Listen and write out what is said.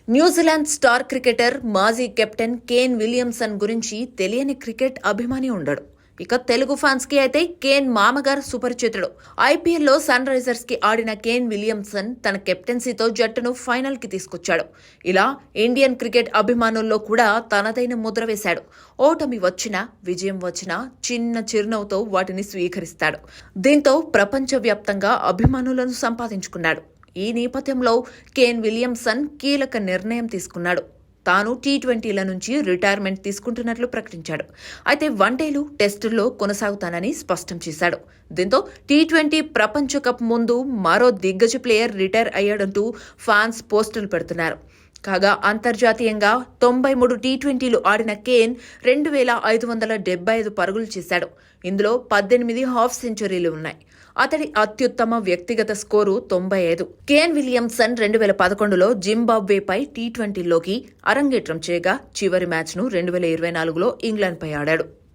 New Zealand star cricketer మాజీ captain Kane Williamson గురించి తెలియని క్రికెట్ అభిమాని ఉండడు. ఇక తెలుగు ఫ్యాన్స్ కి అయితే కేన్ మామగారు సుపరిచితుడు. ఐపీఎల్లో సన్ రైజర్స్ కి ఆడిన కేన్ విలియమ్సన్ తన కెప్టెన్సీతో జట్టును ఫైనల్ కి తీసుకొచ్చాడు. ఇలా ఇండియన్ క్రికెట్ అభిమానుల్లో కూడా తనదైన ముద్ర వేశాడు. ఓటమి వచ్చినా విజయం వచ్చినా చిన్న చిరునవ్వుతో వాటిని స్వీకరిస్తాడు. దీంతో ప్రపంచవ్యాప్తంగా అభిమానులను సంపాదించుకున్నాడు. ఈ నేపథ్యంలో కేన్ విలియమ్సన్ కీలక నిర్ణయం తీసుకున్నాడు. తాను టీ20ల నుంచి రిటైర్మెంట్ తీసుకుంటున్నట్లు ప్రకటించాడు. అయితే వన్డేలు, టెస్టుల్లో కొనసాగుతానని స్పష్టం చేశాడు. దీంతో టీ20 ప్రపంచ కప్ ముందు మరో దిగ్గజ ప్లేయర్ రిటైర్ అయ్యాడంటూ ఫ్యాన్స్ పోస్టులు పెడుతున్నారు. కాగా అంతర్జాతీయంగా 93 టీ20లు ఆడిన కేన్ 2575 పరుగులు చేశాడు. ఇందులో 18 హాఫ్ సెంచరీలు ఉన్నాయి. అతడి అత్యుత్తమ వ్యక్తిగత స్కోరు 95. కేన్ విలియమ్సన్ 2011లో జింబాబ్వేపై టీ20లోకి అరంగేట్రం చేయగా చివరి మ్యాచ్ను 2024లో ఇంగ్లాండ్పై ఆడాడు.